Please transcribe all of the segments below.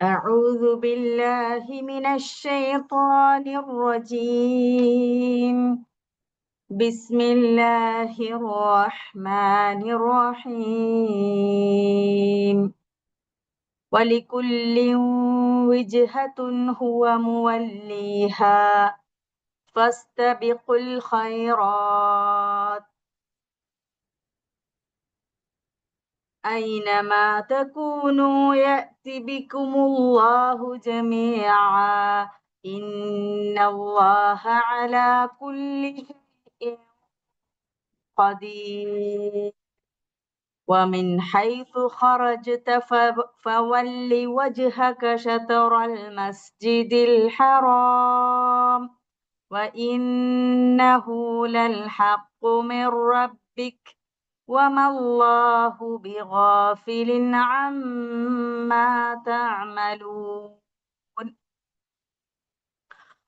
أعوذ بالله من الشيطان الرجيم. بسم الله الرحمن الرحيم. ولكل وجهة هو موليها فاستبقوا الخيرات أينما تكونوا يأت بكم الله جميعا إن الله على كل شيء قدير. ومن حيث خرجت فول وجهك شطر المسجد الحرام وإنه للحق من ربك وما الله بغافل عما تعملون.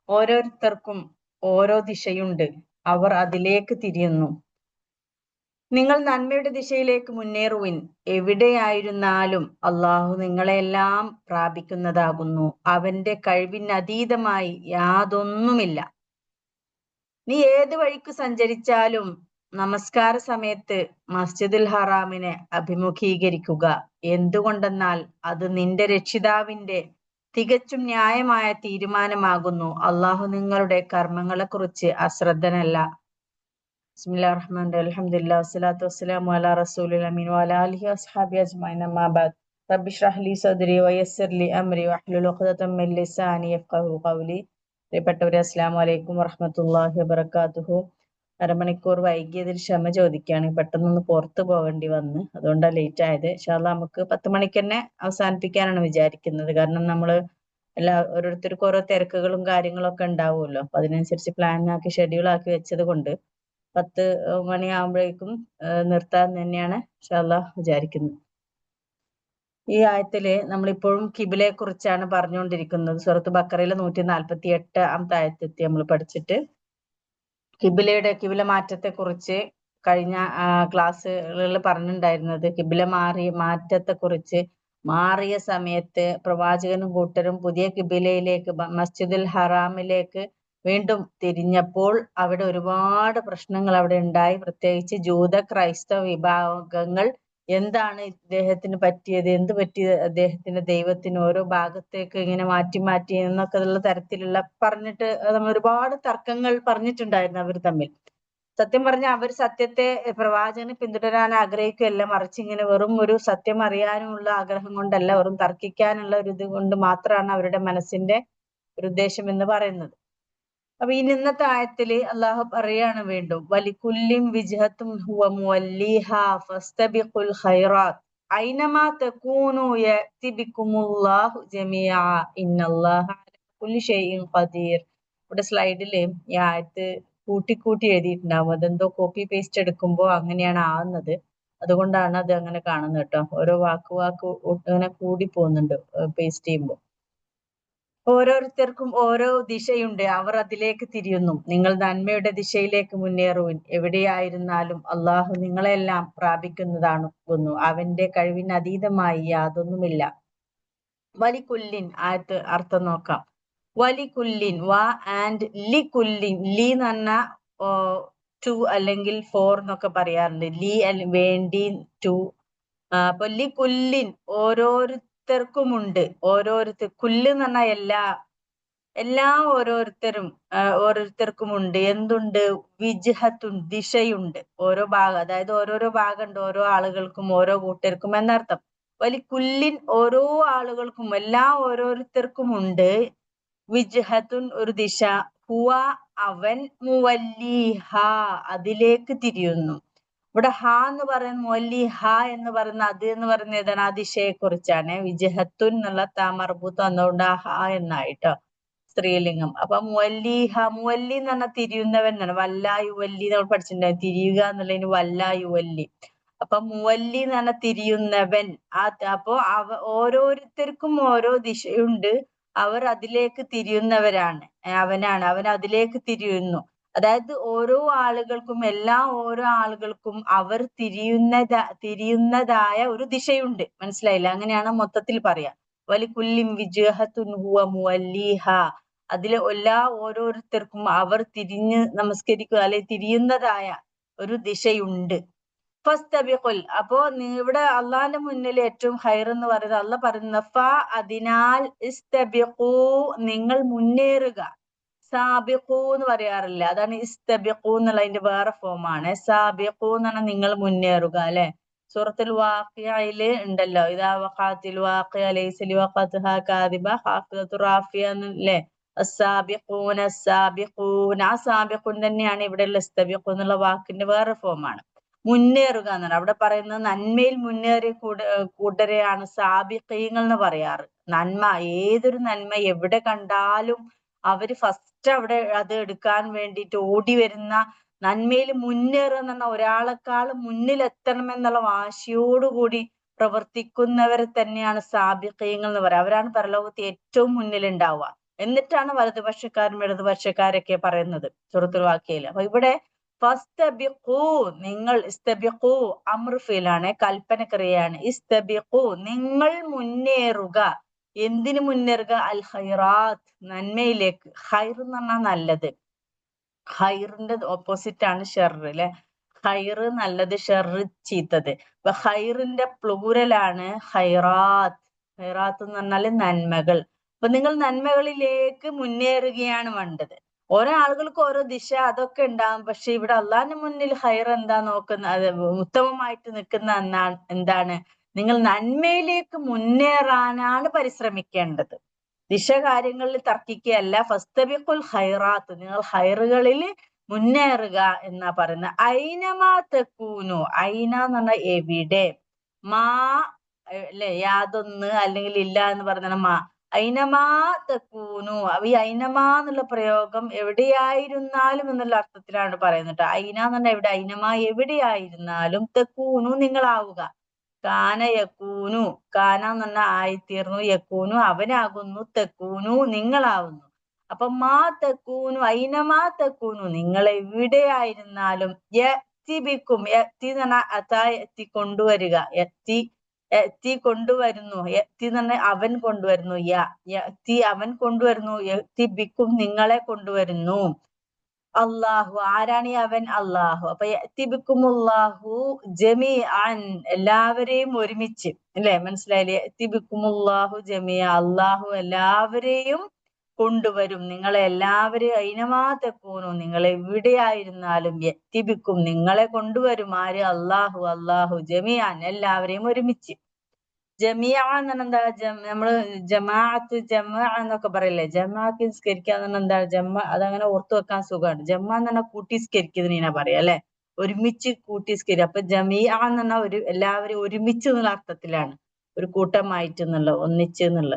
ഓരോരുത്തർക്കും ഓരോ ദിശയുണ്ട്, അവർ അതിലേക്ക് തിരിയുന്നു. നിങ്ങൾ നന്മയുടെ ദിശയിലേക്ക് മുന്നേറുവിൻ, എവിടെയായിരുന്നാലും അള്ളാഹു നിങ്ങളെല്ലാം പ്രാപിക്കുന്നതാകുന്നു. അവന്റെ കഴിവിനതീതമായി യാതൊന്നുമില്ല. നീ ഏത് വഴിക്ക് സഞ്ചരിച്ചാലും നമസ്കാര സമയത്ത് മസ്ജിദുൽ ഹറാമിനെ അഭിമുഖീകരിക്കുക. എന്തുകൊണ്ടെന്നാൽ അത് നിന്റെ രക്ഷിതാവിന്റെ തികച്ചും ന്യായമായ തീരുമാനമാകുന്നു. അള്ളാഹു നിങ്ങളുടെ കർമ്മങ്ങളെക്കുറിച്ച് അശ്രദ്ധനല്ല. ബിസ്മില്ലാഹിർ റഹ്മാനിർ റഹീം. അൽഹംദുലില്ലാഹി വസ്സലാത്തു വസ്സലാമു അലാ റസൂലിൽ അമീൻ വഅലാ ആലിഹി വസ്ഹബിഹി അജ്മഈൻ. അമ്മാ ബഅദ്. റബ്ബി ഇശ്റഹ് ലി സദ്രി വയസ്സിർ ലി അംരി വഹ്ലുൽ ഉഖ്ദതം മിൻ ലിസാനി യഫ്ഖഹു ഖൗലി. പ്രിയപ്പെട്ടവരെ, അസ്സലാമു അലൈക്കും വറഹ്മത്തുള്ളാഹി വബറകാതുഹു. അരമണിക്കൂർ വൈകിയതിൽ ക്ഷമ ചോദിക്കുകയാണ്. പെട്ടെന്നൊന്ന് പുറത്തു പോകേണ്ടി വന്ന്, അതുകൊണ്ടാണ് ലേറ്റ് ആയത്. ഇൻഷാ അല്ലാഹ് നമുക്ക് 10 മണിക്ക് തന്നെ അവസാനിപ്പിക്കാനാണ് വിചാരിക്കുന്നത്. കാരണം നമ്മള് ഓരോരുത്തർക്കും ഓരോ തിരക്കുകളും കാര്യങ്ങളൊക്കെ ഉണ്ടാവുമല്ലോ. അപ്പൊ അതിനനുസരിച്ച് പ്ലാൻ ആക്കി ഷെഡ്യൂൾ ആക്കി വെച്ചത് കൊണ്ട് 10 മണിയാകുമ്പോഴേക്കും നിർത്താൻ തന്നെയാണ് ഇൻഷാ അല്ലാഹ് വിചാരിക്കുന്നത്. ഈ ആയത്തില് നമ്മളിപ്പോഴും കിബിലയെ കുറിച്ചാണ് പറഞ്ഞുകൊണ്ടിരിക്കുന്നത്. സൂറത്ത് ബഖറയിലെ 148 ആയത്തെത്തി നമ്മൾ പഠിച്ചിട്ട് കിബില മാറ്റത്തെ കുറിച്ച് കഴിഞ്ഞ ക്ലാസ്സുകളിൽ പറഞ്ഞിട്ടുണ്ടായിരുന്നത്. കിബില മാറ്റത്തെ കുറിച്ച് മാറിയ സമയത്ത് പ്രവാചകനും കൂട്ടരും പുതിയ കിബിലയിലേക്ക് മസ്ജിദുൽ ഹറാമിലേക്ക് വീണ്ടും തിരിഞ്ഞപ്പോൾ അവിടെ ഒരുപാട് പ്രശ്നങ്ങൾ അവിടെ ഉണ്ടായി. പ്രത്യേകിച്ച് ജൂത ക്രൈസ്തവ വിഭാഗങ്ങൾ എന്താണ് ഇദ്ദേഹത്തിന് പറ്റിയത്, എന്ത് പറ്റി അദ്ദേഹത്തിന്റെ ദൈവത്തിന് ഓരോ ഭാഗത്തേക്ക് ഇങ്ങനെ മാറ്റി എന്നൊക്കെ ഉള്ള തരത്തിലുള്ള പറഞ്ഞിട്ട് നമ്മൾ ഒരുപാട് തർക്കങ്ങൾ പറഞ്ഞിട്ടുണ്ടായിരുന്നു അവർ തമ്മിൽ. സത്യം പറഞ്ഞ അവർ സത്യത്തെ പ്രവാചകനെ പിന്തുടരാൻ ആഗ്രഹിക്കുകയല്ല, മറിച്ച് ഇങ്ങനെ വെറും ഒരു സത്യം അറിയാനുമുള്ള ആഗ്രഹം കൊണ്ടല്ല, വെറും തർക്കിക്കാനുള്ള ഒരു ഇത് കൊണ്ട് മാത്രമാണ് അവരുടെ മനസ്സിന്റെ ഒരു ഉദ്ദേശം എന്ന് പറയുന്നത്. അപ്പൊ ഇന്നത്തെ ആയത്തില് അള്ളാഹു പറയാണ് വീണ്ടും, വലികുല്ലിൻ വിജ്ഹത്തും ഹുവ മുവല്ലിഹാ ഫസ്തബിഖുൽ ഖൈറാത്ത് ഐനമാ തകൂനു യഅതി ബികുമുല്ലാഹു ജമീഅ ഇന്നല്ലാഹ അലാ കുല്ലി ഷൈഇൻ ഖദീർ. ഇവിടെ സ്ലൈഡില് ഈ ആയത്ത് കൂട്ടി എഴുതിയിട്ടുണ്ടാവും. അതെന്തോ കോപ്പി പേസ്റ്റ് എടുക്കുമ്പോൾ അങ്ങനെയാണ് ആവുന്നത്. അതുകൊണ്ടാണ് അത് അങ്ങനെ കാണുന്നത് കേട്ടോ. ഓരോ വാക്ക് അങ്ങനെ കൂടി പോകുന്നുണ്ട് പേസ്റ്റ് ചെയ്യുമ്പോൾ. ഓരോരുത്തർക്കും ഓരോ ദിശയുണ്ട്, അവർ അതിലേക്ക് തിരിയുന്നു. നിങ്ങൾ നന്മയുടെ ദിശയിലേക്ക് മുന്നേറുവിൻ, എവിടെയായിരുന്നാലും അള്ളാഹു നിങ്ങളെല്ലാം പ്രാപിക്കുന്നതാകുന്നു. അവന്റെ കഴിവിന് അതീതമായി യാതൊന്നുമില്ല. വലികുല്ലിൻ ആയത്ത് അർത്ഥം നോക്കാം. വലികുല്ലിൻ വാ ആൻഡ് ലി കുല്ലിൻ. ലി എന്ന് പറഞ്ഞാൽ ടു അല്ലെങ്കിൽ ഫോർ എന്നൊക്കെ പറയാറുണ്ട്. ലി വേണ്ടി, ടു. അപ്പൊ ലി കുല്ലിൻ ഓരോരുത്തർക്കുമുണ്ട്. കുല്ല് എന്ന് പറഞ്ഞാൽ എല്ലാ ഓരോരുത്തർക്കുമുണ്ട്. എന്തുണ്ട്? വിജ്ഹത്തുൻ ദിശയുണ്ട്. ഓരോ ഭാഗം, അതായത് ഓരോരോ ഭാഗമുണ്ട് ഓരോ ആളുകൾക്കും ഓരോ കൂട്ടർക്കും എന്നർത്ഥം. വലികുല്ലിൻ ഓരോ ആളുകൾക്കും ഓരോരുത്തർക്കുമുണ്ട് വിജ്ഹത്തുൻ ഒരു ദിശ, ഹുവ അവൻ, മുവല്ലിഹ അതിലേക്ക് തിരിയുന്നു. ഇവിടെ ഹ എന്ന് പറയുന്ന മുവല്ലി, ഹ എന്ന് പറയുന്ന അത് എന്ന് പറയുന്ന ഏതാണ്? ആ ദിശയെ കുറിച്ചാണ്. വിജ്ഹത്തുൻ എന്നുള്ള താമർഭൂത്ത് വന്നുകൊണ്ട് ആ ഹ എന്നായിട്ടോ സ്ത്രീലിംഗം. അപ്പൊ മുവല്ലിഹ, മുവല്ലി എന്ന് പറഞ്ഞാൽ തിരിയുന്നവൻ എന്നാണ്. വല്ലായുവല്ലി നമ്മൾ പഠിച്ചിട്ടുണ്ടായിരുന്നു, തിരിയുക എന്നുള്ളതിന് വല്ലായുവല്ലി. അപ്പൊ മുവല്ലി എന്ന് പറഞ്ഞാൽ തിരിയുന്നവൻ. അപ്പോ ഓരോരുത്തർക്കും ഓരോ ദിശയുണ്ട്, അവർ അതിലേക്ക് തിരിയുന്നവരാണ്. അവൻ അതിലേക്ക് തിരിയുന്നു. അതായത് ഓരോ ആളുകൾക്കും ഓരോ ആളുകൾക്കും അവർ തിരിയുന്നതായ ഒരു ദിശയുണ്ട്. മനസ്സിലായില്ല? അങ്ങനെയാണ് മൊത്തത്തിൽ പറയാ. വലികുല്ലിൻ വിജ്ഹത്തുൻ ഹുവ മുവല്ലിഹ. അതിലെ ഓരോരുത്തർക്കും അവർ തിരിഞ്ഞ് നമസ്കരിക്കുക അല്ലെ തിരിയുന്നതായ ഒരു ദിശയുണ്ട്. ഫസ്തബിഖുൽ. അപ്പോ ഇവിടെ അള്ളാന്റെ മുന്നിൽ ഏറ്റവും ഹൈർ എന്ന് പറയുന്നത് അള്ളാഹ് പറയുന്ന അതിനാൽ ഇസ്തബിഖൂ, നിങ്ങൾ മുന്നേറുക. സാബിഖൂ എന്ന് പറയാറില്ല, അതാണ് ഇസ്തബിഖൂ എന്നുള്ളതിന്റെ വേറെ ഫോമാണ്. സാബിഖൂ എന്ന് പറഞ്ഞാൽ നിങ്ങൾ മുന്നേറുക അല്ലെ. സൂറത്തുൽ വാഖിയയില് ഉണ്ടല്ലോ, ഇദാ വഖഅത്തിൽ വാഖിയ ലൈസ ലിവഖഅതിഹാ കാദിബ ഖാഫിദത്തു റാഫിയ എന്നല്ലേ. അസ്സാബിഖൂന അസ്സാബിഖൂൻ, ആ സാബിഖൂൻ തന്നെയാണ് ഇവിടെയുള്ള ഇസ്തബിഖൂ എന്നുള്ള വാക്കിന്റെ വേറെ ഫോമാണ്. മുന്നേറുക എന്നാണ് അവിടെ പറയുന്നത്. നന്മയിൽ മുന്നേറിയ കൂട്ടരെയാണ് സാബിഖീങ്ങൾ എന്ന് പറയാറ്. നന്മ, ഏതൊരു നന്മ എവിടെ കണ്ടാലും അവര് ഫസ്റ്റ് അവിടെ അത് എടുക്കാൻ വേണ്ടിയിട്ട് ഓടി വരുന്ന, നന്മയിൽ മുന്നേറുക എന്ന് പറഞ്ഞാൽ ഒരാളെക്കാളും മുന്നിലെത്തണമെന്നുള്ള വാശിയോടുകൂടി പ്രവർത്തിക്കുന്നവരെ തന്നെയാണ് സാബിഖീങ്ങൾ എന്ന് പറയുക. അവരാണ് പരലോകത്ത് ഏറ്റവും മുന്നിലുണ്ടാവുക. എന്നിട്ടാണ് വലതുപക്ഷക്കാരും ഇടതുപക്ഷക്കാരൊക്കെ പറയുന്നത് സൂറത്തുൽ വാഖിയയിൽ. അപ്പൊ ഇവിടെ ഫസ്തബിഖൂ, നിങ്ങൾ ഇസ്തബിഖൂ അംർ ഫീലാണ്, കൽപ്പന ക്രിയയാണ്. ഇസ്തബിഖൂ, നിങ്ങൾ മുന്നേറുക. എന്തിനു മുന്നേറുക? അൽ ഖൈറാത്ത്, നന്മയിലേക്ക്. ഖൈർ എന്ന് പറഞ്ഞാൽ നല്ലത്. ഖൈറിന്റെ ഓപ്പോസിറ്റ് ആണ് ഷെർ അല്ലെ. ഖൈർ നല്ലത്, ഷെർ ചീത്തത്. അപ്പൊ ഖൈറിന്റെ പ്ലൂരലാണ് ഖൈറാത്ത്. ഖൈറാത്ത് എന്ന് പറഞ്ഞാല് നന്മകൾ. അപ്പൊ നിങ്ങൾ നന്മകളിലേക്ക് മുന്നേറുകയാണ് വേണ്ടത്. ഓരോ ആളുകൾക്ക് ഓരോ ദിശ അതൊക്കെ ഉണ്ടാകും. പക്ഷെ ഇവിടെ അള്ളാഹിന്റെ മുന്നിൽ ഖൈർ എന്താ നോക്കുന്നത്, ഉത്തമമായിട്ട് നിൽക്കുന്ന എന്താണ്? നിങ്ങൾ നന്മയിലേക്ക് മുന്നേറാനാണ് പരിശ്രമിക്കേണ്ടത്. ദിശ കാര്യങ്ങളിൽ തർക്കിക്കുകയല്ല. ഫസ്തബിഖുൽ ഖൈറാത്ത്, നിങ്ങൾ ഖൈറുകളിൽ മുന്നേറുക എന്നാ പറയുന്നത്. ഐനമാ തകൂനു, ഐന എന്ന് പറഞ്ഞാൽ എവിടെ. മാ അല്ലെ, യാതൊന്ന് അല്ലെങ്കിൽ ഇല്ല എന്ന് പറഞ്ഞാൽ മാ. ഐനമാ തകൂനു, ഈ ഐനമാ എന്നുള്ള പ്രയോഗം എവിടെയായിരുന്നാലും എന്നുള്ള അർത്ഥത്തിലാണ് പറയുന്നത്. ഐന എന്ന് പറഞ്ഞാൽ എവിടെ, ഐനമാ എവിടെയായിരുന്നാലും തകൂനു നിങ്ങളാവുക. കാന യക്കൂനു, കാന എന്ന് പറഞ്ഞാൽ ആയിത്തീർന്നു, യക്കൂനു അവനാകുന്നു, തെക്കൂനു നിങ്ങളാവുന്നു. അപ്പൊ മാ തെക്കൂനു, ഐനമാ തെക്കൂനു, നിങ്ങൾ എവിടെയായിരുന്നാലും. യഅ്തിബിക്കും, യഅ്തി എന്ന് പറഞ്ഞാൽ അതാ യഅ്തി കൊണ്ടുവരിക, യഅ്തി കൊണ്ടുവരുന്നു, യഅ്തി എന്ന് പറഞ്ഞാൽ അവൻ കൊണ്ടുവരുന്നു, യഅ്തി അവൻ കൊണ്ടുവരുന്നു, യഅ്തി ബിക്കും നിങ്ങളെ കൊണ്ടുവരുന്നു. അള്ളാഹു, ആരാണ് ഈ അവൻ? അള്ളാഹു. അപ്പൊ യഅ്തിബിക്കുമുല്ലാഹു ജമീഅൻ, എല്ലാവരെയും ഒരുമിച്ച് അല്ലെ. മനസ്സിലായില്ലേ? യഅ്തിബിക്കുമുല്ലാഹു ജമീഅ, അള്ളാഹു എല്ലാവരെയും കൊണ്ടുവരും. നിങ്ങളെ എല്ലാവരെയും ഐനമാ തകൂനു, നിങ്ങൾ എവിടെയായിരുന്നാലും യഅ്തിബിക്കും നിങ്ങളെ കൊണ്ടുവരും. ആര്? അള്ളാഹു. അള്ളാഹു ജമീഅൻ, എല്ലാവരെയും ഒരുമിച്ച്. ജമിയ എന്ന് പറഞ്ഞാൽ എന്താ? നമ്മള് ജമാഅത്ത് ജമ എന്നൊക്കെ പറയില്ലേ. ജമാഅത്ത് നിസ്കരിക്കുക എന്ന് പറഞ്ഞാൽ എന്താ? അതങ്ങനെ ഓർത്തു വെക്കാൻ സുഖമാണ്. ജമ എന്ന് പറഞ്ഞാൽ കൂട്ടിസ്കരിക്കുന്നതിനാ പറയാ അല്ലെ, ഒരുമിച്ച് കൂട്ടിസ്കരിക്കുക. അപ്പൊ ജമിയ എന്ന് പറഞ്ഞാൽ എല്ലാവരും ഒരുമിച്ച് എന്നുള്ള അർത്ഥത്തിലാണ്, ഒരു കൂട്ടമായിട്ട് എന്നുള്ള, ഒന്നിച്ച് എന്നുള്ള.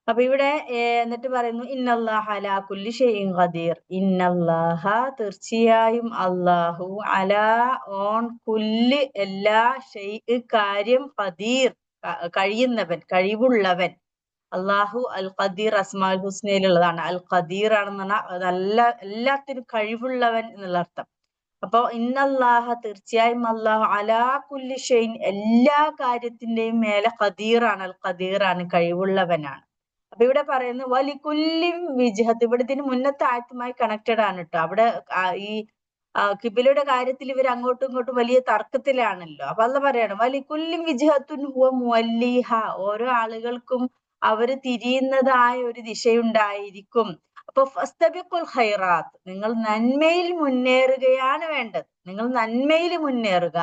അപ്പൊ ഇവിടെ എന്നിട്ട് പറയുന്നു ഇന്നല്ലാഹ അലാ കുല്ലി ഷൈഇൻ ഖദീർ. ഇന്നല്ലാഹ, തീർച്ചയായും അല്ലാഹു, അലാ ഓൺ, കുല്ല് എല്ലാ, ഷൈഇ കാര്യം, ഖദീർ കഴിയുന്നവൻ, കഴിവുള്ളവൻ. അള്ളാഹു അൽ ഖദീർ അസ്മാഉൽ ഹുസ്നയിലുള്ളതാണ്. അൽ ഖദീർ ആണെന്ന് പറഞ്ഞാൽ നല്ല എല്ലാത്തിനും കഴിവുള്ളവൻ എന്നുള്ള അർത്ഥം. അപ്പൊ ഇന്നല്ലാഹ, തീർച്ചയായും അല്ലാഹു, അലാ കുല്ലി ഷൈഇൻ എല്ലാ കാര്യത്തിന്റെയും മേലെ ഖദീറാണ്, അൽ ഖദീറാണ് കഴിവുള്ളവനാണ്. അപ്പൊ ഇവിടെ പറയുന്നു വലികുല്ലിൻ വിജ്ഹത്ത്. ഇവിടെ ഇതിന് മുന്നത്തെ ആയത്തുമായി കണക്റ്റഡ് ആണ് കേട്ടോ. അവിടെ ഈ കിബിലയുടെ കാര്യത്തിൽ ഇവർ അങ്ങോട്ടും ഇങ്ങോട്ടും വലിയ തർക്കത്തിലാണല്ലോ. അപ്പൊ അള്ളാഹ് പറയാണ് വലികുല്ലിൻ വിജ്ഹത്തുൻ ഹുവ മുവല്ലിഹ, ഓരോ ആളുകൾക്കും അവര് തിരിയുന്നതായ ഒരു ദിശയുണ്ടായിരിക്കും. അപ്പൊ ഫസ്തബിഖുൽ ഖൈറാത്ത്, നിങ്ങൾ നന്മയിൽ മുന്നേറുകയാണ് വേണ്ടത്. നിങ്ങൾ നന്മയിൽ മുന്നേറുക.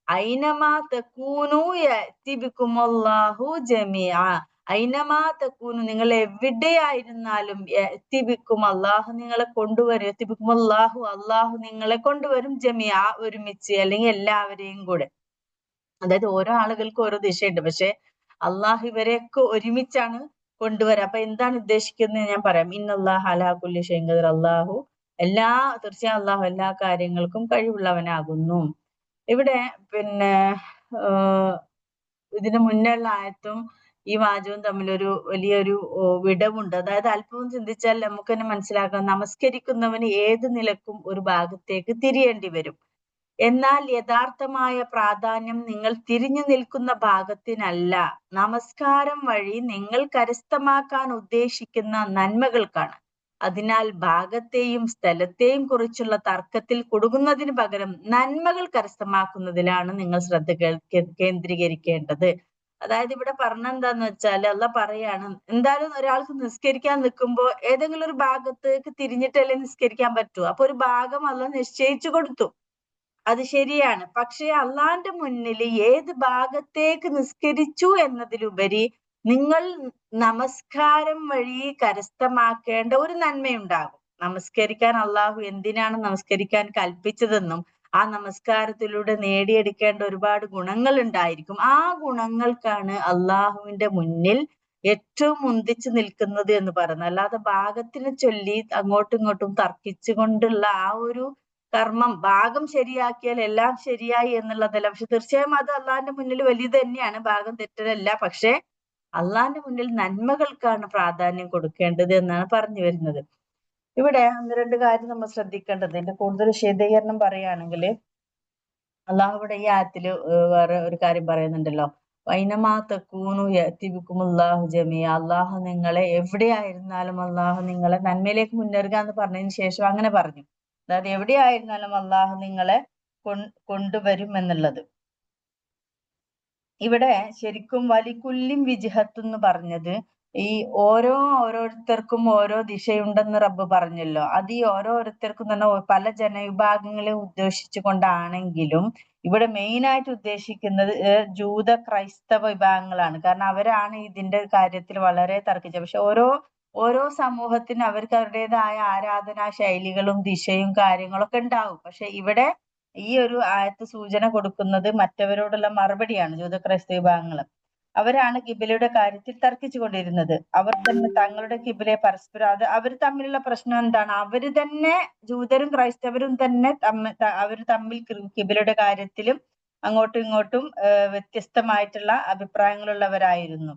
ഐനമാ തകൂനു യഅ്തി ബിക്കുമുല്ലാഹു ജമീഅ, ഐനമാ തകൂനു, നിങ്ങൾ എവിടെയായിരുന്നാലും യഅ്തി ബിക്കും, അള്ളാഹു നിങ്ങളെ കൊണ്ടുവരും. യഅ്തി ബിക്കും അല്ലാഹു, അള്ളാഹു നിങ്ങളെ കൊണ്ടുവരും. ജമീഅ ഒരുമിച്ച്, അല്ലെങ്കിൽ എല്ലാവരെയും കൂടെ. അതായത് ഓരോ ആളുകൾക്കും ഓരോ ദിശയുണ്ട്, പക്ഷെ അള്ളാഹു ഇവരെയൊക്കെ ഒരുമിച്ചാണ് കൊണ്ടുവരാം. അപ്പൊ എന്താണ് ഉദ്ദേശിക്കുന്നത് ഞാൻ പറയാം. ഇന്നല്ലാഹ അലാ കുല്ലി ഷൈഇൻ ഖദീർ, അള്ളാഹു തീർച്ചയായും അള്ളാഹു എല്ലാ കാര്യങ്ങൾക്കും കഴിവുള്ളവനാകുന്നു. ഇവിടെ പിന്നെ ഇതിന് മുന്നേ ഉള്ള ആയത്തും ഈ വാചകവും തമ്മിലൊരു വലിയൊരു വിടവുണ്ട്. അതായത് അല്പവും ചിന്തിച്ചാൽ നമുക്ക് തന്നെ മനസ്സിലാക്കാം, നമസ്കരിക്കുന്നവന് ഏത് നിലക്കും ഒരു ഭാഗത്തേക്ക് തിരിയേണ്ടി വരും. എന്നാൽ യഥാർത്ഥമായ പ്രാധാന്യം നിങ്ങൾ തിരിഞ്ഞു നിൽക്കുന്ന ഭാഗത്തിനല്ല, നമസ്കാരം വഴി നിങ്ങൾ കരസ്ഥമാക്കാൻ ഉദ്ദേശിക്കുന്ന നന്മകൾക്കാണ്. അതിനാൽ ഭാഗത്തെയും സ്ഥലത്തെയും കുറിച്ചുള്ള തർക്കത്തിൽ കുടുങ്ങുന്നതിന് പകരം നന്മകൾ കരസ്ഥമാക്കുന്നതിലാണ് നിങ്ങൾ ശ്രദ്ധ കേന്ദ്രീകരിക്കേണ്ടത്. അതായത് ഇവിടെ പറഞ്ഞെന്താന്ന് വെച്ചാൽ അള്ളാഹ് പറയാണ്, എന്തായാലും ഒരാൾക്ക് നിസ്കരിക്കാൻ നിൽക്കുമ്പോ ഏതെങ്കിലും ഒരു ഭാഗത്തേക്ക് തിരിഞ്ഞിട്ടല്ലേ നിസ്കരിക്കാൻ പറ്റൂ. അപ്പൊ ഒരു ഭാഗം അള്ളാഹ് നിശ്ചയിച്ചു കൊടുത്തു, അത് ശരിയാണ്. പക്ഷേ അള്ളാന്റെ മുന്നിൽ ഏത് ഭാഗത്തേക്ക് നിസ്കരിച്ചു എന്നതിലുപരി നിങ്ങൾ നമസ്കാരം വഴി കരസ്ഥമാക്കേണ്ട ഒരു നന്മയുണ്ടാകും. നമസ്കരിക്കാൻ അള്ളാഹു എന്തിനാണ് നമസ്കരിക്കാൻ കൽപ്പിച്ചതെന്നും ആ നമസ്കാരത്തിലൂടെ നേടിയെടുക്കേണ്ട ഒരുപാട് ഗുണങ്ങൾ ഉണ്ടായിരിക്കും. ആ ഗുണങ്ങൾക്കാണ് അള്ളാഹുവിന്റെ മുന്നിൽ ഏറ്റവും മുന്തിച്ചു നിൽക്കുന്നത് എന്ന് പറയുന്നത്. അല്ലാതെ ഭാഗത്തിനെ ചൊല്ലി അങ്ങോട്ടും ഇങ്ങോട്ടും തർക്കിച്ചുകൊണ്ടുള്ള ആ ഒരു കർമ്മം, ഭാഗം ശരിയാക്കിയാൽ എല്ലാം ശരിയായി എന്നുള്ളതല്ല. പക്ഷെ തീർച്ചയായും അത് അള്ളാന്റെ മുന്നിൽ വലുത് തന്നെയാണ്, ഭാഗം തെറ്റലല്ല. പക്ഷെ അള്ളാന്റെ മുന്നിൽ നന്മകൾക്കാണ് പ്രാധാന്യം കൊടുക്കേണ്ടത് എന്നാണ് പറഞ്ഞു വരുന്നത്. ഇവിടെ ഒന്ന് രണ്ട് കാര്യം നമ്മൾ ശ്രദ്ധിക്കേണ്ടത്. ഇതിന്റെ കൂടുതൽ വിശദീകരണം പറയുകയാണെങ്കിൽ അള്ളാഹു ഇവിടെ ഈ ആയത്തില് വേറെ ഒരു കാര്യം പറയുന്നുണ്ടല്ലോ, വൈനമാ തക്കൂനു യഅ്തിബിക്കുമുല്ലാഹു ജമീഅ. അള്ളാഹു നിങ്ങളെ എവിടെയായിരുന്നാലും അള്ളാഹു നിങ്ങളെ നന്മയിലേക്ക് മുന്നേറുക എന്ന് പറഞ്ഞതിന് ശേഷം അങ്ങനെ പറഞ്ഞു. അതായത് എവിടെയായിരുന്നാലും അള്ളാഹു നിങ്ങളെ കൊണ്ടുവരും എന്നുള്ളത്. ഇവിടെ ശരിക്കും വലിക്കുല്ലിൻ വിജ്ഹത്ത് എന്ന് പറഞ്ഞത് ഈ ഓരോരുത്തർക്കും ഓരോ ദിശയുണ്ടെന്ന് റബ്ബ് പറഞ്ഞല്ലോ. അത് ഈ ഓരോരുത്തർക്കും തന്നെ പല ജനവിഭാഗങ്ങളെ ഉദ്ദേശിച്ചുകൊണ്ടാണെങ്കിലും ഇവിടെ മെയിൻ ആയിട്ട് ഉദ്ദേശിക്കുന്നത് ജൂത ക്രൈസ്തവ വിഭാഗങ്ങളാണ്. കാരണം അവരാണ് ഇതിന്റെ കാര്യത്തിൽ വളരെ തർക്കിച്ചത്. പക്ഷെ ഓരോ സമൂഹത്തിനും അവർക്ക് അവരുടേതായ ആരാധനാ ശൈലികളും ദിശയും കാര്യങ്ങളൊക്കെ ഉണ്ടാവും. പക്ഷെ ഇവിടെ ഈ ഒരു ആയത്ത് സൂചന കൊടുക്കുന്നത് മറ്റവരോടുള്ള മറുപടിയാണ്. ജൂത ക്രൈസ്തവ വിഭാഗങ്ങൾ അവരാണ് കിബിലയുടെ കാര്യത്തിൽ തർക്കിച്ചു കൊണ്ടിരുന്നത്. അവർ തന്നെ തങ്ങളുടെ കിബിലയെ പരസ്പരം അവർ തമ്മിലുള്ള പ്രശ്നം എന്താണ്, അവര് തന്നെ ജൂതരും ക്രൈസ്തവരും തന്നെ അവര് തമ്മിൽ കിബിലയുടെ കാര്യത്തിലും അങ്ങോട്ടും ഇങ്ങോട്ടും വ്യത്യസ്തമായിട്ടുള്ള അഭിപ്രായങ്ങളുള്ളവരായിരുന്നു.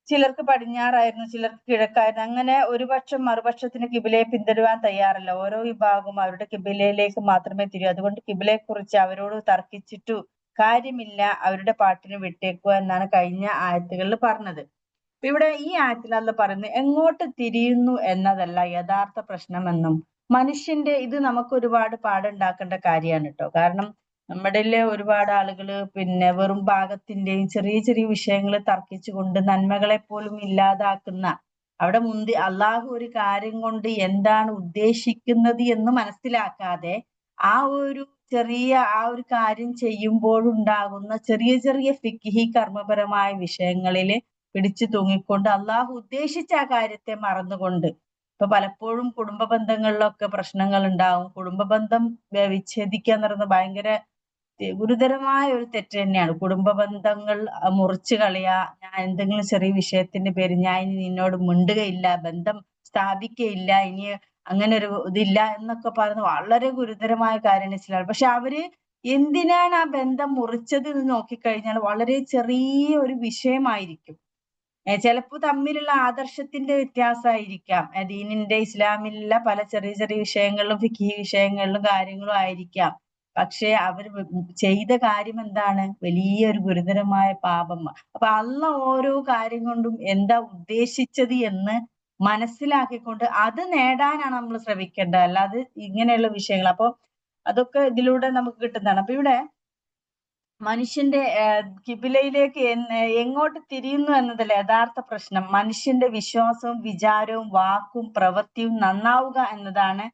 ചിലർക്ക് പടിഞ്ഞാറായിരുന്നു, ചിലർക്ക് കിഴക്കായിരുന്നു. അങ്ങനെ ഒരു പക്ഷം മറുപക്ഷത്തിന് കിബിലയെ പിന്തുടരുവാൻ തയ്യാറല്ല. ഓരോ വിഭാഗവും അവരുടെ കിബിലയിലേക്ക് മാത്രമേ തിരിയൂ. അതുകൊണ്ട് കിബിലയെ കുറിച്ച് അവരോട് തർക്കിച്ചിട്ടു കാര്യമില്ല, അവരുടെ പാട്ടിന് വിട്ടേക്കുക എന്നാണ് കഴിഞ്ഞ ആയത്തുകളിൽ പറഞ്ഞത്. അപ്പൊ ഇവിടെ ഈ ആയത്തിൽ അല്ല പറയുന്നത് എങ്ങോട്ട് തിരിയുന്നു എന്നതല്ല യഥാർത്ഥ പ്രശ്നമെന്നും മനുഷ്യന്റെ ഇത് നമുക്ക് ഒരുപാട് പാടുണ്ടാക്കേണ്ട കാര്യമാണ് കേട്ടോ. കാരണം നമ്മുടെ ഒരുപാട് ആളുകള് പിന്നെ വെറും ഭാഗത്തിന്റെയും ചെറിയ ചെറിയ വിഷയങ്ങൾ തർക്കിച്ചുകൊണ്ട് നന്മകളെ പോലും ഇല്ലാതാക്കുന്ന, അവിടെ അള്ളാഹു ഒരു കാര്യം കൊണ്ട് എന്താണ് ഉദ്ദേശിക്കുന്നത് എന്ന് മനസ്സിലാക്കാതെ ആ ഒരു കാര്യം ചെയ്യുമ്പോഴുണ്ടാകുന്ന ചെറിയ ചെറിയ ഫിഖ്ഹി കർമ്മപരമായ വിഷയങ്ങളിൽ പിടിച്ചു തൂങ്ങിക്കൊണ്ട് അള്ളാഹു ഉദ്ദേശിച്ച ആ കാര്യത്തെ മറന്നുകൊണ്ട് ഇപ്പൊ പലപ്പോഴും കുടുംബ ബന്ധങ്ങളിലൊക്കെ പ്രശ്നങ്ങൾ ഉണ്ടാവും. കുടുംബ ബന്ധം വിച്ഛേദിക്കുക എന്ന് പറയുന്നത് ഭയങ്കര ഗുരുതരമായ ഒരു തെറ്റ് തന്നെയാണ്. കുടുംബ ബന്ധങ്ങൾ മുറിച്ചു കളയുക, ഞാൻ എന്തെങ്കിലും ചെറിയ വിഷയത്തിന്റെ പേര് ഞാൻ ഇനി നിന്നോട് മിണ്ടുകയില്ല, ബന്ധം സ്ഥാപിക്കയില്ല, ഇനി അങ്ങനെ ഒരു ഇതില്ല എന്നൊക്കെ പറയുന്നത് വളരെ ഗുരുതരമായ കാര്യമാണ് ഇസ്ലാം. പക്ഷെ അവര് എന്തിനാണ് ആ ബന്ധം മുറിച്ചത് എന്ന് നോക്കിക്കഴിഞ്ഞാൽ വളരെ ചെറിയ ഒരു വിഷയമായിരിക്കും. ചിലപ്പോൾ തമ്മിലുള്ള ആദർശത്തിന്റെ വ്യത്യാസമായിരിക്കാം, ദീനിന്റെ ഇസ്ലാമിലുള്ള പല ചെറിയ ചെറിയ വിഷയങ്ങളിലും ഫിഖ്ഹി വിഷയങ്ങളിലും കാര്യങ്ങളും ആയിരിക്കാം. പക്ഷെ അവർ ചെയ്ത കാര്യം എന്താണ്, വലിയൊരു ഗുരുതരമായ പാപം. അപ്പൊ അള്ളാഹ് ഓരോ കാര്യം കൊണ്ടും എന്താ ഉദ്ദേശിച്ചത് എന്ന് മനസ്സിലാക്കിക്കൊണ്ട് അത് നേടാനാണ് നമ്മൾ ശ്രമിക്കേണ്ടത്, അല്ലാതെ ഇങ്ങനെയുള്ള വിഷയങ്ങൾ. അപ്പൊ അതൊക്കെ ഇതിലൂടെ നമുക്ക് കിട്ടുന്നതാണ്. അപ്പൊ ഇവിടെ മനുഷ്യന്റെ കിബിലയിലേക്ക് എങ്ങോട്ട് തിരിയുന്നു എന്നതല്ല യഥാർത്ഥ പ്രശ്നം. മനുഷ്യന്റെ വിശ്വാസവും വിചാരവും വാക്കും പ്രവൃത്തിയും നന്നാവുക എന്നതാണ്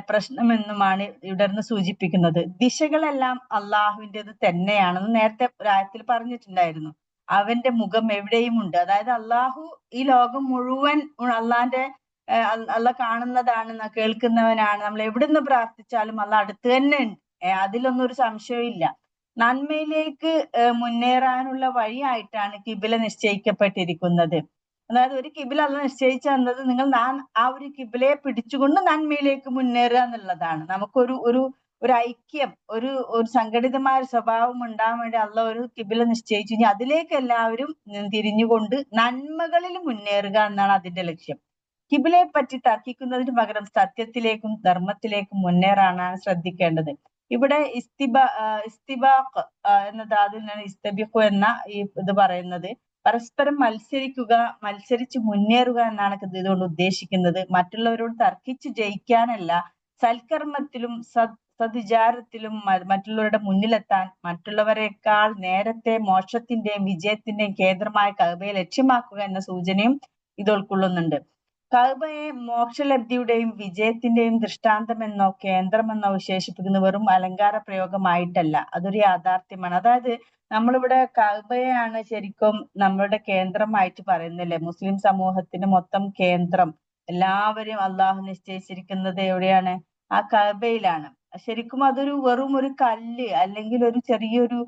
പ്രശ്നമെന്നുമാണ് ഇവിടെ സൂചിപ്പിക്കുന്നത്. ദിശകളെല്ലാം അള്ളാഹുവിൻ്റെത് തന്നെയാണെന്ന് നേരത്തെ ഒരായത്തിൽ പറഞ്ഞിട്ടുണ്ടായിരുന്നു. അവന്റെ മുഖം എവിടെയും ഉണ്ട്. അതായത് അള്ളാഹു ഈ ലോകം മുഴുവൻ അള്ളാഹ് കാണുന്നതാണ്, കേൾക്കുന്നവനാണ്. നമ്മൾ എവിടുന്ന് പ്രാർത്ഥിച്ചാലും അള്ളാഹ് അടുത്ത് തന്നെ ഉണ്ട്. അതിലൊന്നും ഒരു സംശയവും ഇല്ല. നന്മയിലേക്ക് മുന്നേറാനുള്ള വഴിയായിട്ടാണ് കിബില നിശ്ചയിക്കപ്പെട്ടിരിക്കുന്നത്. അതായത് ഒരു കിബില അള്ളാഹ് നിശ്ചയിച്ചു തന്നത് നിങ്ങൾ ആ ഒരു കിബിലയെ പിടിച്ചുകൊണ്ട് നന്മയിലേക്ക് മുന്നേറുക എന്നുള്ളതാണ്. നമുക്കൊരു ഒരു ഐക്യം, ഒരു സംഘടിതമായ സ്വഭാവം ഉണ്ടാവാൻ വേണ്ടി അള്ളാഹ് ഒരു കിബില നിശ്ചയിച്ചു. ഇനി അതിലേക്ക് എല്ലാവരും തിരിഞ്ഞുകൊണ്ട് നന്മകളിൽ മുന്നേറുക എന്നാണ് അതിന്റെ ലക്ഷ്യം. കിബിലയെ പറ്റി തർക്കിക്കുന്നതിന് പകരം സത്യത്തിലേക്കും ധർമ്മത്തിലേക്കും മുന്നേറാനാണ് ശ്രദ്ധിക്കേണ്ടത്. ഇവിടെ ഇസ്തിബാഖ് എന്ന ധാതുവിൽ നിന്നാണ് ഇസ്തബിഖു എന്ന ഈ ഇത് പറയുന്നത്. പരസ്പരം മത്സരിച്ച് മുന്നേറുക എന്നാണ് ഇതുകൊണ്ട് ഉദ്ദേശിക്കുന്നത്. മറ്റുള്ളവരോട് തർക്കിച്ച് ജയിക്കാനല്ല, സൽക്കർമ്മത്തിലും സദ്വിചാരത്തിലും മറ്റുള്ളവരുടെ മുന്നിലെത്താൻ, മറ്റുള്ളവരെക്കാൾ നേരത്തെ മോക്ഷത്തിന്റെയും വിജയത്തിന്റെയും കേന്ദ്രമായ കഅബയെ ലക്ഷ്യമാക്കുക എന്ന സൂചനയും ഇത് ഉൾക്കൊള്ളുന്നുണ്ട്. കഅബയെ മോക്ഷലബ്ധിയുടെയും വിജയത്തിന്റെയും ദൃഷ്ടാന്തമെന്നോ കേന്ദ്രമെന്നോ വിശേഷിപ്പിക്കുന്ന വെറും അലങ്കാര പ്രയോഗമായിട്ടല്ല, അതൊരു യാഥാർത്ഥ്യമാണ്. അതായത് നമ്മളിവിടെ കഅബയാണ് ശരിക്കും നമ്മളുടെ കേന്ദ്രമായിട്ട് പറയുന്നില്ലേ. മുസ്ലിം സമൂഹത്തിന്റെ മൊത്തം കേന്ദ്രം എല്ലാവരും അള്ളാഹു നിശ്ചയിച്ചിരിക്കുന്നത് എവിടെയാണ്? ആ കഅബയിലാണ്. ശരിക്കും അതൊരു വെറും ഒരു കല്ല്, അല്ലെങ്കിൽ ഒരു ചെറിയൊരു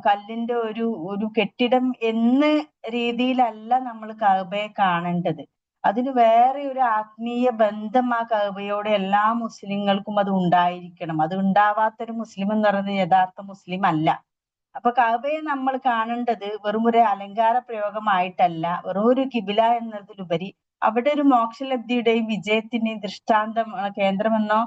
കല്ലിന്റെ ഒരു കെട്ടിടം എന്ന രീതിയിലല്ല നമ്മൾ കഅബയെ കാണേണ്ടത്. അതിന് വേറെ ഒരു ആത്മീയ ബന്ധം ആ കഅബയോട് എല്ലാ മുസ്ലിങ്ങൾക്കും അത് ഉണ്ടായിരിക്കണം. അത് ഉണ്ടാവാത്തൊരു മുസ്ലിം എന്ന് പറയുന്നത് യഥാർത്ഥ മുസ്ലിം അല്ല. അപ്പൊ കഅബയെ നമ്മൾ കാണേണ്ടത് വെറും ഒരു അലങ്കാര പ്രയോഗമായിട്ടല്ല, വെറും ഒരു കിബില എന്നതിലുപരി അവിടെ ഒരു മോക്ഷലബ്ധിയുടെയും വിജയത്തിന്റെയും ദൃഷ്ടാന്തം കേന്ദ്രമെന്നോ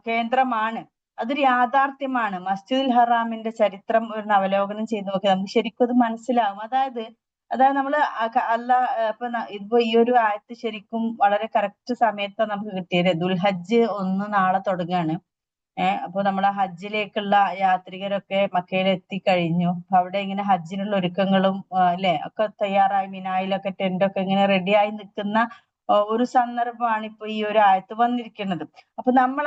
കേന്ദ്രമാണ്. അതൊരു യാഥാർത്ഥ്യമാണ്. മസ്ജിദുൽ ഹറാമിന്റെ ചരിത്രം ഒരു അവലോകനം ചെയ്ത് നോക്കിയാൽ നമുക്ക് ശരിക്കും അത് മനസ്സിലാവും. അതായത് നമ്മള് ഇപ്പൊ ഈ ഒരു ആയത്ത് ശരിക്കും വളരെ കറക്റ്റ് സമയത്താണ് നമുക്ക് കിട്ടിയത്. ദുൽഹജ്ജ് 1 നാളെ തുടങ്ങുകയാണ്. അപ്പൊ നമ്മളെ ഹജ്ജിലേക്കുള്ള യാത്രികരൊക്കെ മക്കയിൽ എത്തിക്കഴിഞ്ഞു. അവിടെ ഇങ്ങനെ ഹജ്ജിനുള്ള ഒരുക്കങ്ങളും അല്ലെ ഒക്കെ തയ്യാറായി, മിനായിലൊക്കെ ടെന്റൊക്കെ ഇങ്ങനെ റെഡിയായി നിൽക്കുന്ന ഒരു സന്ദർഭമാണ് ഇപ്പൊ ഈ ഒരു ആയത്ത് വന്നിരിക്കുന്നത്. അപ്പൊ നമ്മൾ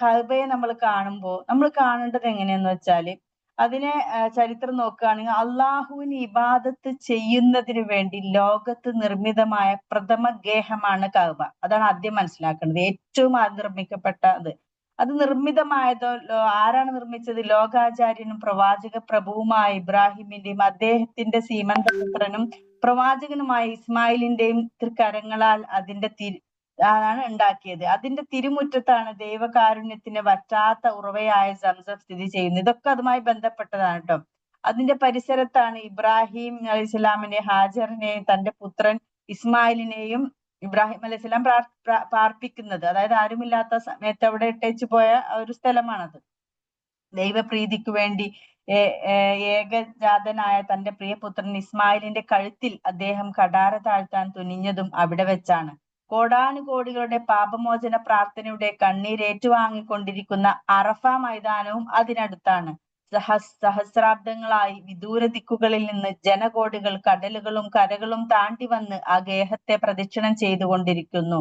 കഅബയെ നമ്മൾ കാണുമ്പോൾ നമ്മൾ കാണേണ്ടത് എങ്ങനെയാന്ന് വെച്ചാല്, അതിനെ ചരിത്രം നോക്കുകയാണെങ്കിൽ അള്ളാഹുവിന് ഇബാദത്ത് ചെയ്യുന്നതിന് വേണ്ടി ലോകത്ത് നിർമ്മിതമായ പ്രഥമ ഗേഹമാണ് കഅബ. അതാണ് ആദ്യം മനസ്സിലാക്കേണ്ടത്. ഏറ്റവും ആദ്യം നിർമ്മിക്കപ്പെട്ടത്. അത് നിർമ്മിതമായതോ ആരാണ് നിർമ്മിച്ചത്? ലോകാചാര്യനും പ്രവാചക പ്രഭുവുമായ ഇബ്രാഹിമിന്റെയും അദ്ദേഹത്തിന്റെ സീമന്തപുത്രനും പ്രവാചകനുമായ ഇസ്മായിലിന്റെയും തൃക്കരങ്ങളാൽ ആണ് ഉണ്ടാക്കിയത്. അതിന്റെ തിരുമുറ്റത്താണ് ദൈവകാരുണ്യത്തിന് വറ്റാത്ത ഉറവയായ സംസം സ്ഥിതി ചെയ്യുന്നത്. ഇതൊക്കെ അതുമായി ബന്ധപ്പെട്ടതാണ് കേട്ടോ. അതിന്റെ പരിസരത്താണ് ഇബ്രാഹിം അലൈഹിസ്സലാമിനെ, ഹാജറിനെയും തന്റെ പുത്രൻ ഇസ്മായിലിനെയും ഇബ്രാഹിം അലൈഹിസ്സലാം പാർപ്പിക്കുന്നത്. അതായത് ആരുമില്ലാത്ത സമയത്ത് അവിടെ ഇട്ടേച്ചു പോയ ഒരു സ്ഥലമാണത്. ദൈവപ്രീതിക്ക് വേണ്ടി ഏകജാതനായ തന്റെ പ്രിയപുത്രൻ ഇസ്മായിലിന്റെ കഴുത്തിൽ അദ്ദേഹം കടാര താഴ്ത്താൻ തുനിഞ്ഞതും അവിടെ വെച്ചാണ്. കോടാനുകോടികളുടെ പാപമോചന പ്രാർത്ഥനയുടെ കണ്ണീരേറ്റുവാങ്ങിക്കൊണ്ടിരിക്കുന്ന അറഫ മൈതാനവും അതിനടുത്താണ്. സഹസ്രാബ്ദങ്ങളായി വിദൂര ദിക്കുകളിൽ നിന്ന് ജനകോടികൾ കടലുകളും കരകളും താണ്ടി വന്ന് ആ ഗേഹത്തെ പ്രദക്ഷിണം ചെയ്തുകൊണ്ടിരിക്കുന്നു.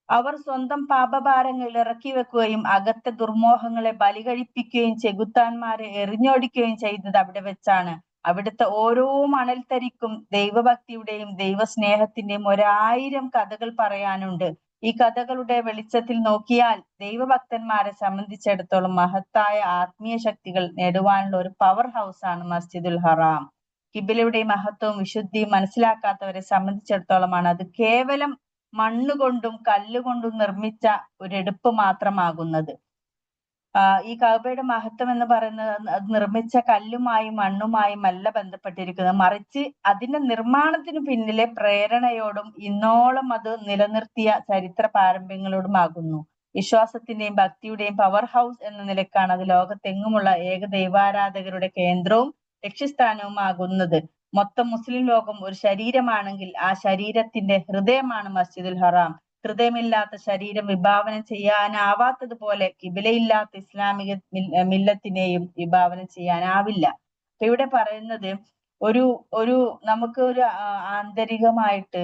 അവർ സ്വന്തം പാപഭാരങ്ങൾ ഇറക്കി വെക്കുകയും അകത്തെ ദുർമോഹങ്ങളെ ബലി കഴിപ്പിക്കുകയും ചെകുത്താന്മാരെ എറിഞ്ഞോടിക്കുകയും ചെയ്തത് അവിടെ വെച്ചാണ്. അവിടുത്തെ ഓരോ മണൽത്തരിക്കും ദൈവഭക്തിയുടെയും ദൈവസ്നേഹത്തിന്റെയും 1000 കഥകൾ പറയാനുണ്ട്. ഈ കഥകളുടെ വെളിച്ചത്തിൽ നോക്കിയാൽ ദൈവഭക്തന്മാരെ സംബന്ധിച്ചിടത്തോളം മഹത്തായ ആത്മീയ ശക്തികൾ നേടുവാനുള്ള ഒരു പവർ ഹൗസ് ആണ് മസ്ജിദുൽ ഹറാം. കിബിലയുടെ മഹത്വവും വിശുദ്ധിയും മനസ്സിലാക്കാത്തവരെ സംബന്ധിച്ചിടത്തോളമാണ് അത് കേവലം മണ്ണുകൊണ്ടും കല്ലുകൊണ്ടും നിർമ്മിച്ച ഒരു എടുപ്പ് മാത്രമാകുന്നത്. ഈ കഅബയുടെ മഹത്വം എന്ന് പറയുന്നത് അത് നിർമ്മിച്ച കല്ലുമായും മണ്ണുമായും അല്ല ബന്ധപ്പെട്ടിരിക്കുന്നത്, മറിച്ച് അതിന്റെ നിർമ്മാണത്തിന് പിന്നിലെ പ്രേരണയോടും ഇന്നോളം അത് നിലനിർത്തിയ ചരിത്ര പാരമ്പര്യങ്ങളോടുമാകുന്നു. വിശ്വാസത്തിന്റെയും ഭക്തിയുടെയും പവർ ഹൗസ് എന്ന നിലക്കാണ് അത് ലോകത്തെങ്ങുമുള്ള ഏക ദൈവാരാധകരുടെ കേന്ദ്രവും ലക്ഷ്യസ്ഥാനവുമാകുന്നത്. മൊത്തം മുസ്ലിം ലോകം ഒരു ശരീരമാണെങ്കിൽ ആ ശരീരത്തിന്റെ ഹൃദയമാണ് മസ്ജിദുൽ ഹറാം. ഹൃദയമില്ലാത്ത ശരീരം വിഭാവനം ചെയ്യാനാവാത്തതുപോലെ കിബിലയില്ലാത്ത ഇസ്ലാമിക മില്ലത്തിനെയും വിഭാവനം ചെയ്യാനാവില്ല. അപ്പൊ ഇവിടെ പറയുന്നത് നമുക്ക് ഒരു ആന്തരികമായിട്ട്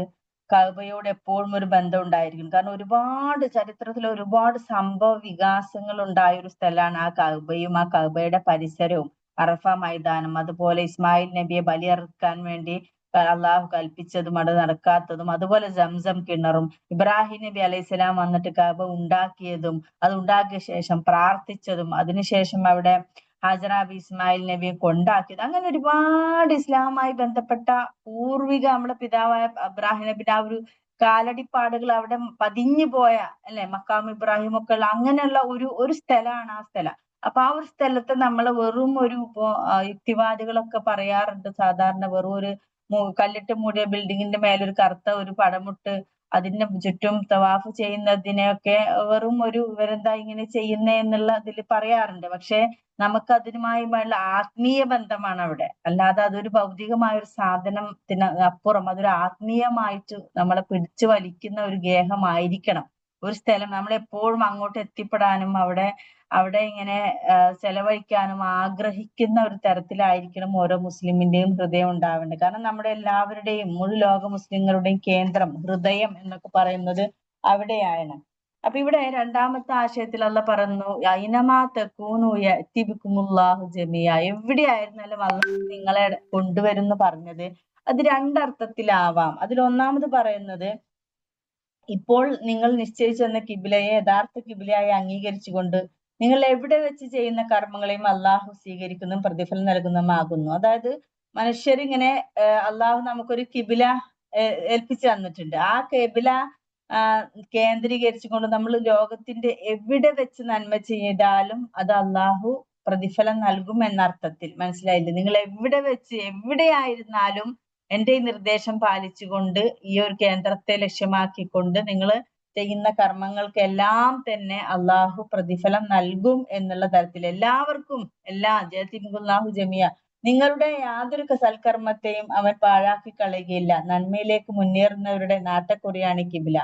കഅബയോട് എപ്പോഴും ഒരു ബന്ധം ഉണ്ടായിരിക്കും. കാരണം ഒരുപാട് ചരിത്രത്തിൽ ഒരുപാട് സംഭവ വികാസങ്ങൾ ഉണ്ടായ ഒരു സ്ഥലമാണ് ആ കഅബയും ആ കഅബയുടെ പരിസരവും. അറഫ മൈതാനം, അതുപോലെ ഇസ്മായിൽ നബിയെ ബലിയറുക്കാൻ വേണ്ടി അള്ളാഹു കൽപ്പിച്ചതും അത് നടക്കാത്തതും, അതുപോലെ സംസം കിണറും, ഇബ്രാഹിം നബി അലൈഹിസ്സലാം വന്നിട്ട് കഅബ ഉണ്ടാക്കിയതും അത് ഉണ്ടാക്കിയ ശേഷം പ്രാർത്ഥിച്ചതും, അതിനുശേഷം അവിടെ ഹാജറ ബി ഇസ്മായിൽ നബിയെ കൊണ്ടാക്കിയത്, അങ്ങനെ ഒരുപാട് ഇസ്ലാമുമായി ബന്ധപ്പെട്ട പൂർവിക നമ്മുടെ പിതാവായ ഇബ്രാഹിം നബിയുടെ ആ ഒരു കാലടിപ്പാടുകൾ അവിടെ പതിഞ്ഞു പോയ അല്ലെ മക്കാം ഇബ്രാഹിം ഒക്കെ ഉള്ള അങ്ങനെയുള്ള ഒരു സ്ഥലമാണ് ആ സ്ഥലം. അപ്പൊ ആ ഒരു സ്ഥലത്ത് നമ്മൾ വെറും ഒരു ഇപ്പോ യുക്തിവാദികളൊക്കെ പറയാറുണ്ട് സാധാരണ വെറും ഒരു കല്ലിട്ട് മൂടിയ ബിൽഡിങ്ങിന്റെ മേലൊരു കറുത്ത ഒരു പടമിട്ട് അതിന്റെ ചുറ്റും തവാഫ് ചെയ്യുന്നതിനെയൊക്കെ വെറും ഒരു ഇവരെന്താ ഇങ്ങനെ ചെയ്യുന്നേ എന്നുള്ള ഇതിൽ പറയാറുണ്ട്. പക്ഷെ നമുക്ക് അതിനുമായുള്ള ആത്മീയ ബന്ധമാണ് അവിടെ. അല്ലാതെ അതൊരു ഭൗതികമായ ഒരു സാധനത്തിന് അപ്പുറം അതൊരു ആത്മീയമായിട്ട് നമ്മളെ പിടിച്ചു വലിക്കുന്ന ഒരു ഗേഹമായിരിക്കണം ഒരു സ്ഥലം. നമ്മൾ എപ്പോഴും അങ്ങോട്ട് എത്തിപ്പെടാനും അവിടെ ഇങ്ങനെ ചെലവഴിക്കാനും ആഗ്രഹിക്കുന്ന ഒരു തരത്തിലായിരിക്കണം ഓരോ മുസ്ലിമിന്റെയും ഹൃദയം ഉണ്ടാവേണ്ടത്. കാരണം നമ്മുടെ എല്ലാവരുടെയും മുഴു ലോക മുസ്ലിങ്ങളുടെയും കേന്ദ്രം ഹൃദയം എന്നൊക്കെ പറയുന്നത് അവിടെയാണ്. അപ്പൊ ഇവിടെ രണ്ടാമത്തെ ആശയത്തിൽ അള്ളാഹ് പറയുന്നു ഐനമാ തകൂനു യഅതി ബികുമുല്ലാഹു ജമിയ. എവിടെയായിരുന്നാലും അള്ളാഹ് നിങ്ങളെ കൊണ്ടുവരുന്നു പറഞ്ഞത് അത് രണ്ടർത്ഥത്തിലാവാം. അതിൽ ഒന്നാമത് പറയുന്നത് ഇപ്പോൾ നിങ്ങൾ നിശ്ചയിച്ചെന്ന കിബിലയെ യഥാർത്ഥ കിബിലയായി അംഗീകരിച്ചുകൊണ്ട് നിങ്ങൾ എവിടെ വെച്ച് ചെയ്യുന്ന കർമ്മങ്ങളെയും അള്ളാഹു സ്വീകരിക്കുന്നതും പ്രതിഫലം നൽകുന്നതുമാകുന്നു. അതായത് മനുഷ്യരിങ്ങനെ അള്ളാഹു നമുക്കൊരു കിബില ഏൽപ്പിച്ചു തന്നിട്ടുണ്ട്. ആ കിബില കേന്ദ്രീകരിച്ചുകൊണ്ട് നമ്മൾ ലോകത്തിന്റെ എവിടെ വെച്ച് നന്മ ചെയ്താലും അത് അള്ളാഹു പ്രതിഫലം നൽകും എന്നർത്ഥത്തിൽ. മനസ്സിലായില്ലേ? നിങ്ങൾ എവിടെ വെച്ച് എവിടെയായിരുന്നാലും എന്റെ ഈ നിർദ്ദേശം പാലിച്ചുകൊണ്ട് ഈ ഒരു കേന്ദ്രത്തെ ലക്ഷ്യമാക്കിക്കൊണ്ട് നിങ്ങൾ ചെയ്യുന്ന കർമ്മങ്ങൾക്കെല്ലാം തന്നെ അള്ളാഹു പ്രതിഫലം നൽകും എന്നുള്ള തരത്തിൽ എല്ലാവർക്കും ജഅതിബികുല്ലാഹു ജമിയ നിങ്ങളുടെ യാതൊരു സൽക്കർമ്മത്തെയും അവൻ പാഴാക്കി കളയുകയില്ല. നന്മയിലേക്ക് മുന്നേറുന്നവരുടെ നാട്ടക്കുറിയാണ് കിബില.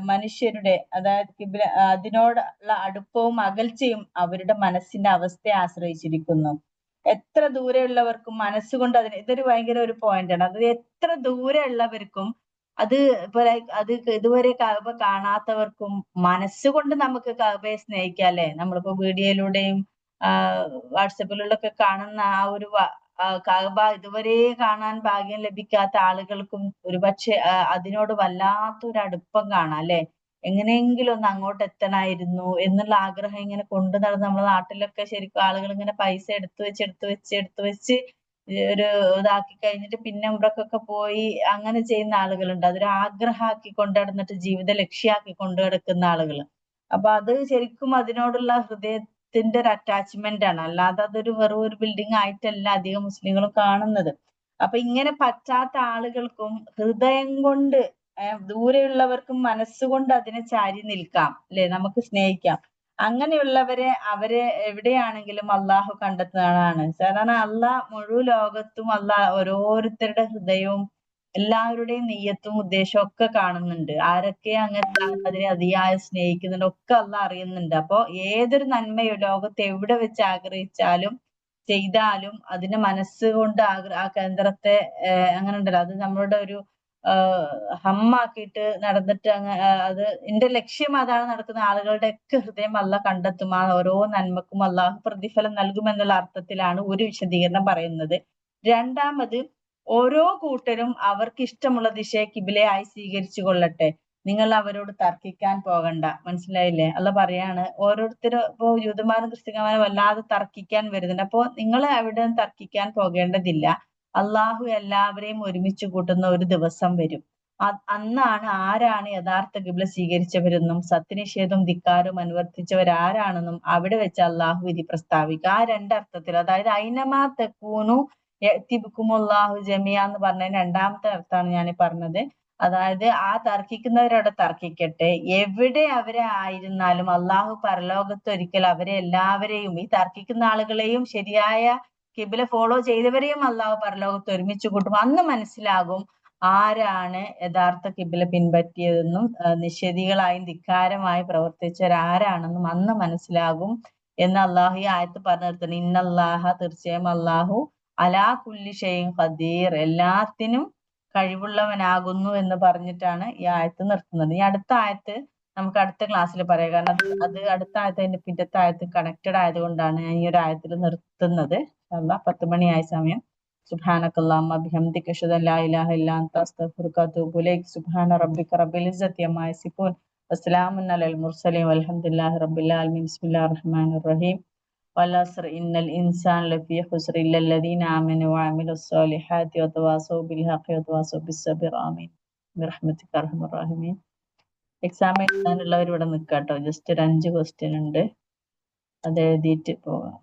മനുഷ്യരുടെ അതായത് കിബില അതിനോടുള്ള അടുപ്പവും അകൽച്ചയും അവരുടെ മനസ്സിന്റെ അവസ്ഥയെ ആശ്രയിച്ചിരിക്കുന്നു. എത്ര ദൂരെയുള്ളവർക്കും മനസ്സുകൊണ്ട് ഇതൊരു ഭയങ്കര ഒരു പോയിന്റാണ്. അത് എത്ര ദൂരെയുള്ളവർക്കും അത് ഇപ്പൊ അത് ഇതുവരെ കഅബ കാണാത്തവർക്കും മനസ്സുകൊണ്ട് നമുക്ക് കഅബയെ സ്നേഹിക്കാം അല്ലെ. നമ്മളിപ്പോ വീഡിയോയിലൂടെയും വാട്സപ്പിലൂടെയൊക്കെ കാണുന്ന ആ ഒരു കഅബ ഇതുവരെ കാണാൻ ഭാഗ്യം ലഭിക്കാത്ത ആളുകൾക്കും ഒരുപക്ഷെ അതിനോട് വല്ലാത്തൊരു അടുപ്പം കാണാം അല്ലെ. എങ്ങനെയെങ്കിലും ഒന്ന് അങ്ങോട്ട് എത്തണമായിരുന്നു എന്നുള്ള ആഗ്രഹം ഇങ്ങനെ കൊണ്ടു നടന്ന് നമ്മുടെ നാട്ടിലൊക്കെ ശരിക്കും ആളുകൾ ഇങ്ങനെ പൈസ എടുത്തു വെച്ച് ഒരു ഇതാക്കി കഴിഞ്ഞിട്ട് പിന്നെ ഉംറക്കൊക്കെ പോയി അങ്ങനെ ചെയ്യുന്ന ആളുകളുണ്ട്. അതൊരു ആഗ്രഹമാക്കി കൊണ്ടു നടന്നിട്ട് ജീവിത ലക്ഷ്യമാക്കി കൊണ്ടു നടക്കുന്ന ആളുകൾ. അപ്പൊ അത് ശരിക്കും അതിനോടുള്ള ഹൃദയത്തിന്റെ ഒരു അറ്റാച്ച്മെന്റ് ആണ്. അല്ലാതെ അതൊരു വെറും ഒരു ബിൽഡിംഗ് ആയിട്ടല്ല അധികം മുസ്ലിങ്ങളും കാണുന്നത്. അപ്പൊ ഇങ്ങനെ പറ്റാത്ത ആളുകൾക്കും ഹൃദയം കൊണ്ട് ദൂരെയുള്ളവർക്കും മനസ്സുകൊണ്ട് അതിനെ ചാരി നിൽക്കാം അല്ലെ. നമുക്ക് സ്നേഹിക്കാം. അവരെ എവിടെയാണെങ്കിലും അള്ളാഹു കണ്ടെത്തുന്നതാണ്. സാധാരണ അള്ളാഹ് മുഴുവൻ ലോകത്തും അള്ളാഹ് ഓരോരുത്തരുടെ ഹൃദയവും എല്ലാവരുടെയും നിയ്യത്തും ഉദ്ദേശവും ഒക്കെ കാണുന്നുണ്ട്. ആരൊക്കെ അതിനെ അതിയായി സ്നേഹിക്കുന്നുണ്ട് ഒക്കെ അള്ളാഹ് അറിയുന്നുണ്ട്. അപ്പൊ ഏതൊരു നന്മയോ ലോകത്ത് എവിടെ വെച്ച് ആഗ്രഹിച്ചാലും ചെയ്താലും അതിനെ മനസ്സുകൊണ്ട് ആ കേന്ദ്രത്തെ അങ്ങനെ ഉണ്ടല്ലോ അത് നമ്മളുടെ ഒരു ഹമ്മാക്കിയിട്ട് നടന്നിട്ട് അത് എന്റെ ലക്ഷ്യം അതാണ് നടക്കുന്ന ആളുകളുടെ ഒക്കെ ഹൃദയം അള്ളാഹ് കണ്ടെത്തും. ആ ഓരോ നന്മക്കും അള്ളാഹു പ്രതിഫലം നൽകുമെന്നുള്ള അർത്ഥത്തിലാണ് ഒരു വിശദീകരണം പറയുന്നത്. രണ്ടാമത് ഓരോ കൂട്ടരും അവർക്ക് ഇഷ്ടമുള്ള ദിശയെ കിബിലയായി സ്വീകരിച്ചു കൊള്ളട്ടെ. നിങ്ങൾ അവരോട് തർക്കിക്കാൻ പോകണ്ട. മനസ്സിലായില്ലേ? അള്ളാഹ് പറയാണ് ഓരോരുത്തരും ഇപ്പോ യൂതന്മാരും ക്രിസ്ത്യാനിമാരും വല്ലാതെ തർക്കിക്കാൻ വരുന്നുണ്ട്. അപ്പോ നിങ്ങൾ അവിടെ തർക്കിക്കാൻ പോകേണ്ടതില്ല. അള്ളാഹു എല്ലാവരെയും ഒരുമിച്ച് കൂട്ടുന്ന ഒരു ദിവസം വരും. അന്നാണ് ആരാണ് യഥാർത്ഥ കിബ്ല സ്വീകരിച്ചവരെന്നും സത്യനിഷേധവും ധിക്കാരവും അനുവർത്തിച്ചവരാരാണെന്നും അവിടെ വെച്ച് അള്ളാഹു വിധി പ്രസ്താവിക്കുക. ആ രണ്ടർത്ഥത്തിൽ അതായത് ഐനമാ തകൂനു യഅതി ബികുമുല്ലാഹു ജമിയ എന്ന് പറഞ്ഞതിന് രണ്ടാമത്തെ അർത്ഥമാണ് ഞാൻ പറഞ്ഞത്. അതായത് ആ തർക്കിക്കുന്നവരവിടെ തർക്കിക്കട്ടെ. എവിടെ അവരെ ആയിരുന്നാലും അള്ളാഹു പരലോകത്ത് ഒരിക്കൽ അവരെ എല്ലാവരെയും ഈ തർക്കിക്കുന്ന ആളുകളെയും ശരിയായ കിബില ഫോളോ ചെയ്തവരെയും അള്ളാഹു പരലോകത്ത് ഒരുമിച്ച് കൂട്ടും. അന്ന് മനസ്സിലാകും ആരാണ് യഥാർത്ഥ കിബില പിൻപറ്റിയതെന്നും നിഷേധികളായും ധിക്കാരമായി പ്രവർത്തിച്ചവരാരാണെന്നും അന്ന് മനസ്സിലാകും എന്ന് അള്ളാഹു ഈ ആയത്ത് പറഞ്ഞു നിർത്തുന്നു. ഇന്നല്ലാഹ തീർച്ചയായും അള്ളാഹു അലാ കുല്ലി ഷൈഇൻ ഖദീർ എല്ലാത്തിനും കഴിവുള്ളവനാകുന്നു എന്ന് പറഞ്ഞിട്ടാണ് ഈ ആയത്ത് നിർത്തുന്നത്. ഈ അടുത്ത ആയത്ത് നമുക്ക് അടുത്ത ക്ലാസ്സിൽ പറയാം. കാരണം അത് അടുത്ത ആയത്ത് അതിന്റെ പിറ്റത്തെ ആയത്ത് കണക്റ്റഡ് ആയതുകൊണ്ടാണ് ഞാൻ ഈ ഒരു ആയത്തിൽ നിർത്തുന്നത്. 10 മണിയായ സമയം. സുബ്ഹാനക്കല്ലാഹുമ്മ ബിഹംദിക അഷ്ഹദു അൻ ലാ ഇലാഹ ഇല്ലാ അൻത അസ്തഗ്ഫിറുക വ അത്തൂബു ഇലൈക്. സുബ്ഹാന റബ്ബിക റബ്ബിൽ ഇസ്സത്തി അമ്മാ യസിഫൂൻ വസ്സലാമുൻ അലൽ മുർസലീൻ വൽഹംദുലില്ലാഹി റബ്ബിൽ ആലമീൻ. ബിസ്മില്ലാഹിർ റഹ്മാനിർ റഹീം. വൽ-അസ്ർ ഇന്നൽ ഇൻസാന ലഫീ ഖുസ്ർ ഇല്ലല്ലദീന ആമനു വഅമിലുസ് സ്വാലിഹാത്തി വതവാസൗ ബിൽ ഹഖ് വതവാസൗ ബിസ് സബ്ർ. ആമീൻ. ബിറഹ്മതിക അർഹമർ റഹീമീൻ. എക്സാം എഴുതാനുള്ളവർ ഇവിടെ നിൽക്കാട്ടോ. ജസ്റ്റ് ഒരു 5 ക്വസ്റ്റ്യൻ ഉണ്ട്, അത് എഴുതിയിട്ട് പോകാം.